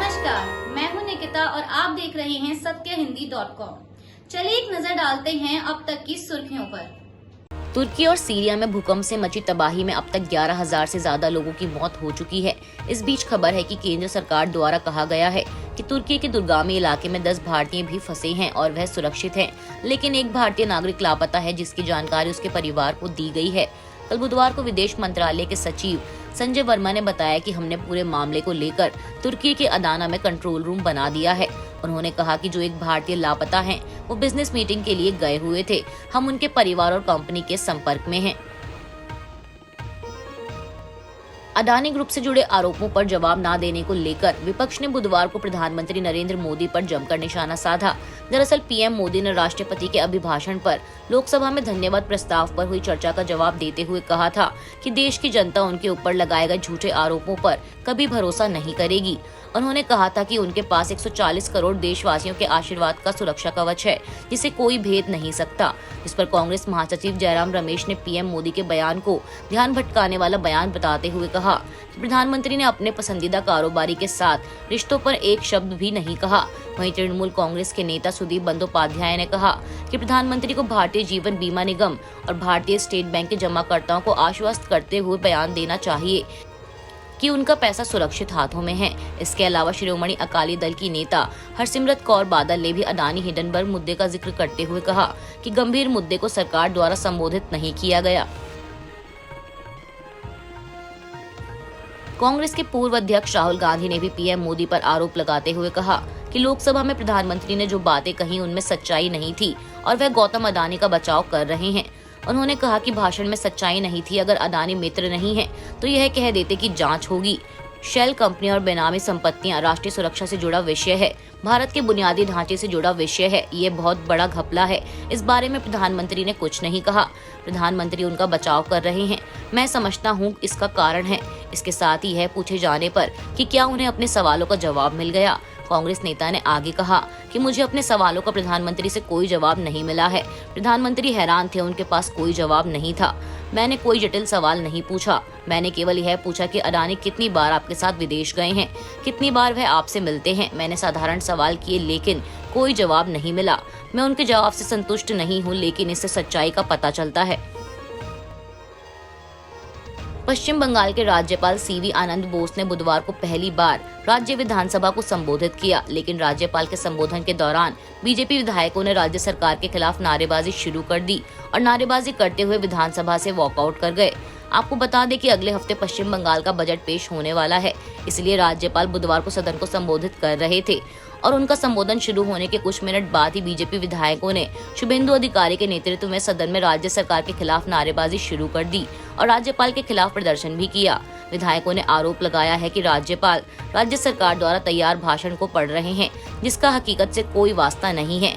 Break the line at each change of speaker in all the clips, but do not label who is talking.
नमस्कार, मैं हूं निकिता और आप देख रहे हैं सत्यहिंदी.com। चलिए एक नजर डालते हैं अब तक की सुर्खियों पर।
तुर्की और सीरिया में भूकंप से मची तबाही में अब तक 11,000 से ज्यादा लोगों की मौत हो चुकी है। इस बीच खबर है कि केंद्र सरकार द्वारा कहा गया है कि तुर्की के दुर्गामी इलाके में 10 भारतीय भी फंसे हैं और वह सुरक्षित हैं, लेकिन एक भारतीय नागरिक लापता है जिसकी जानकारी उसके परिवार को दी गई है। कल बुधवार को विदेश मंत्रालय के सचिव संजय वर्मा ने बताया कि हमने पूरे मामले को लेकर तुर्की के अदाना में कंट्रोल रूम बना दिया है। उन्होंने कहा कि जो एक भारतीय लापता हैं, वो बिजनेस मीटिंग के लिए गए हुए थे। हम उनके परिवार और कंपनी के संपर्क में हैं। अडानी ग्रुप से जुड़े आरोपों पर जवाब न देने को लेकर विपक्ष ने बुधवार को प्रधानमंत्री नरेंद्र मोदी पर जमकर निशाना साधा। दरअसल पीएम मोदी ने राष्ट्रपति के अभिभाषण पर लोकसभा में धन्यवाद प्रस्ताव पर हुई चर्चा का जवाब देते हुए कहा था कि देश की जनता उनके ऊपर लगाए गए झूठे आरोपों पर कभी भरोसा नहीं करेगी। उन्होंने कहा था कि उनके पास 140 करोड़ देशवासियों के आशीर्वाद का सुरक्षा कवच है जिसे कोई भेद नहीं सकता। इस पर कांग्रेस महासचिव जयराम रमेश ने पीएम मोदी के बयान को ध्यान भटकाने वाला बयान बताते हुए कहा कि प्रधानमंत्री ने अपने पसंदीदा कारोबारी के साथ रिश्तों पर एक शब्द भी नहीं कहा। वहीं तृणमूल कांग्रेस के नेता सुदीप बंदोपाध्याय ने कहा कि प्रधानमंत्री को भारतीय जीवन बीमा निगम और भारतीय स्टेट बैंक के जमाकर्ताओं को आश्वस्त करते हुए बयान देना चाहिए कि उनका पैसा सुरक्षित हाथों में है। इसके अलावा शिरोमणि अकाली दल की नेता हरसिमरत कौर बादल ने भी अडानी हिंडनबर्ग मुद्दे का जिक्र करते हुए कहा कि गंभीर मुद्दे को सरकार द्वारा संबोधित नहीं किया गया। कांग्रेस के पूर्व अध्यक्ष राहुल गांधी ने भी पीएम मोदी पर आरोप लगाते हुए कहा कि लोकसभा में प्रधानमंत्री ने जो बातें कही उनमें सच्चाई नहीं थी और वह गौतम अडानी का बचाव कर रहे हैं। उन्होंने कहा कि भाषण में सच्चाई नहीं थी। अगर अडानी मित्र नहीं है तो यह कह देते कि जांच होगी। शेल कंपनी और बेनामी संपत्तियां राष्ट्रीय सुरक्षा से जुड़ा विषय है, भारत के बुनियादी ढांचे से जुड़ा विषय है। ये बहुत बड़ा घपला है। इस बारे में प्रधानमंत्री ने कुछ नहीं कहा। प्रधानमंत्री उनका बचाव कर रहे हैं। मैं समझता हूँ इसका कारण है। इसके साथ ही यह पूछे जाने पर कि क्या उन्हें अपने सवालों का जवाब मिल गया। कांग्रेस नेता ने आगे कहा कि मुझे अपने सवालों का प्रधानमंत्री से कोई जवाब नहीं मिला है। प्रधानमंत्री हैरान थे, उनके पास कोई जवाब नहीं था। मैंने कोई जटिल सवाल नहीं पूछा। मैंने केवल यह पूछा कि अडानी कितनी बार आपके साथ विदेश गए हैं, कितनी बार वह आपसे मिलते हैं। मैंने साधारण सवाल किए लेकिन कोई जवाब नहीं मिला। मैं उनके जवाब से संतुष्ट नहीं हूँ, लेकिन इससे सच्चाई का पता चलता है। पश्चिम बंगाल के राज्यपाल सीवी आनंद बोस ने बुधवार को पहली बार राज्य विधानसभा को संबोधित किया, लेकिन राज्यपाल के संबोधन के दौरान बीजेपी विधायकों ने राज्य सरकार के खिलाफ नारेबाजी शुरू कर दी और नारेबाजी करते हुए विधानसभा से वॉकआउट कर गए। आपको बता दें कि अगले हफ्ते पश्चिम बंगाल का बजट पेश होने वाला है, इसलिए राज्यपाल बुधवार को सदन को संबोधित कर रहे थे और उनका संबोधन शुरू होने के कुछ मिनट बाद ही बीजेपी विधायकों ने शुभेंदु अधिकारी के नेतृत्व में सदन में राज्य सरकार के खिलाफ नारेबाजी शुरू कर दी और राज्यपाल के खिलाफ प्रदर्शन भी किया। विधायकों ने आरोप लगाया है कि राज्यपाल राज्य सरकार द्वारा तैयार भाषण को पढ़ रहे हैं, जिसका हकीकत से कोई वास्ता नहीं है।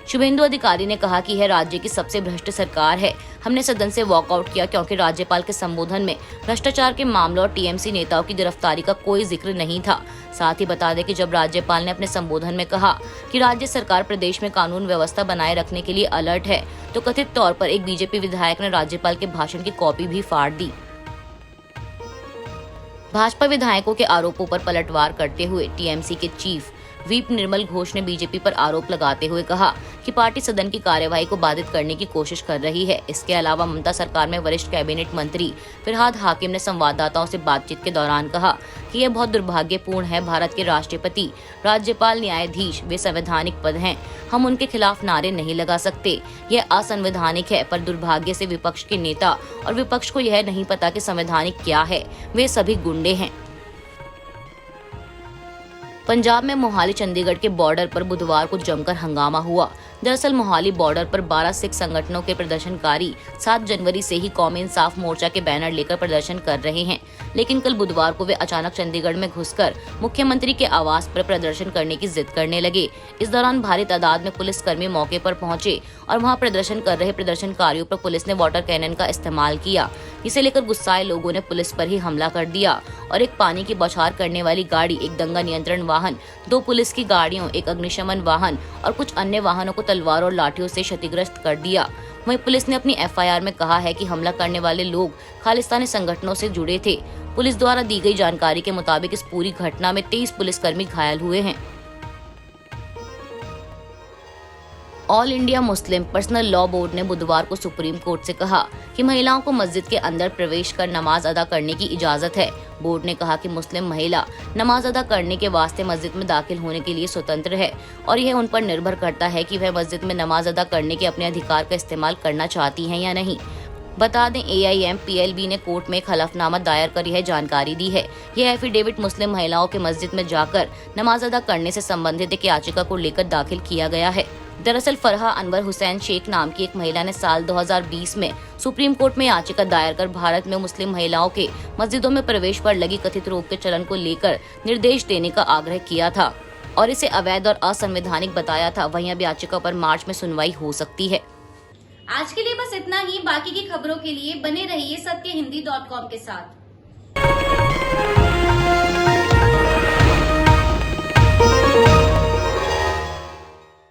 शुभेंदु अधिकारी ने कहा कि यह राज्य की सबसे भ्रष्ट सरकार है। हमने सदन से वॉकआउट किया क्योंकि राज्यपाल के संबोधन में भ्रष्टाचार के मामलों और टीएमसी नेताओं की गिरफ्तारी का कोई जिक्र नहीं था। साथ ही बता दें कि जब राज्यपाल ने अपने संबोधन में कहा कि राज्य सरकार प्रदेश में कानून व्यवस्था बनाए रखने के लिए अलर्ट है, तो कथित तौर पर एक बीजेपी विधायक ने राज्यपाल के भाषण की कॉपी भी फाड़ दी। भाजपा विधायकों के आरोपों पर पलटवार करते हुए टीएमसी के चीफ व्हीप निर्मल घोष ने बीजेपी पर आरोप लगाते हुए कहा कि पार्टी सदन की कार्यवाही को बाधित करने की कोशिश कर रही है। इसके अलावा ममता सरकार में वरिष्ठ कैबिनेट मंत्री फिरहाद हाकिम ने संवाददाताओं से बातचीत के दौरान कहा कि यह बहुत दुर्भाग्यपूर्ण है। भारत के राष्ट्रपति, राज्यपाल, न्यायाधीश वे संवैधानिक पद हैं। हम उनके खिलाफ नारे नहीं लगा सकते। यह असंवैधानिक है, पर दुर्भाग्य से विपक्ष के नेता और विपक्ष को यह नहीं पता कि संवैधानिक क्या है। वे सभी गुंडे हैं। पंजाब में मोहाली चंडीगढ़ के बॉर्डर पर बुधवार को जमकर हंगामा हुआ। दरअसल मोहाली बॉर्डर पर 12 सिख संगठनों के प्रदर्शनकारी 7 जनवरी से ही कौमी इंसाफ मोर्चा के बैनर लेकर प्रदर्शन कर रहे हैं, लेकिन कल बुधवार को वे अचानक चंडीगढ़ में घुसकर मुख्यमंत्री के आवास पर प्रदर्शन करने की जिद करने लगे। इस दौरान भारी तादाद में पुलिसकर्मी मौके पर पहुंचे और वहां प्रदर्शन कर रहे प्रदर्शनकारियों पर पुलिस ने वाटर कैनन का इस्तेमाल किया, जिसे लेकर गुस्साए लोगों ने पुलिस पर ही हमला कर दिया और एक पानी की बौछार करने वाली गाड़ी, एक दंगा नियंत्रण वाहन, 2 पुलिस की गाड़ियों, एक अग्निशमन वाहन और कुछ अन्य वाहनों को तलवार और लाठियों से क्षतिग्रस्त कर दिया। वहीं पुलिस ने अपनी एफआईआर में कहा है कि हमला करने वाले लोग खालिस्तानी संगठनों से जुड़े थे। पुलिस द्वारा दी गई जानकारी के मुताबिक इस पूरी घटना में 23 पुलिसकर्मी घायल हुए हैं। All India Muslim personal law board ने बुधवार को सुप्रीम कोर्ट से कहा कि महिलाओं को मस्जिद के अंदर प्रवेश कर नमाज अदा करने की इजाजत है। बोर्ड ने कहा कि मुस्लिम महिला नमाज अदा करने के वास्ते मस्जिद में दाखिल होने के लिए स्वतंत्र है और यह उन पर निर्भर करता है कि वह मस्जिद में नमाज अदा करने के अपने अधिकार का इस्तेमाल करना चाहती हैं या नहीं। बता दें, AIMPLB ने कोर्ट में एक हलफनामा दायर कर यह जानकारी दी है। यह एफिडेविट मुस्लिम महिलाओं के मस्जिद में जाकर नमाज अदा करने से संबंधित एक याचिका को लेकर दाखिल किया गया है। दरअसल फरहा अनवर हुसैन शेख नाम की एक महिला ने साल 2020 में सुप्रीम कोर्ट में याचिका दायर कर भारत में मुस्लिम महिलाओं के मस्जिदों में प्रवेश पर लगी कथित रोक के चलन को लेकर निर्देश देने का आग्रह किया था और इसे अवैध और असंवैधानिक बताया था। वहीं अब याचिका पर मार्च में सुनवाई हो सकती है।
आज के लिए बस इतना ही। बाकी की खबरों के लिए बने रहिए सत्यहिंदी.com के साथ।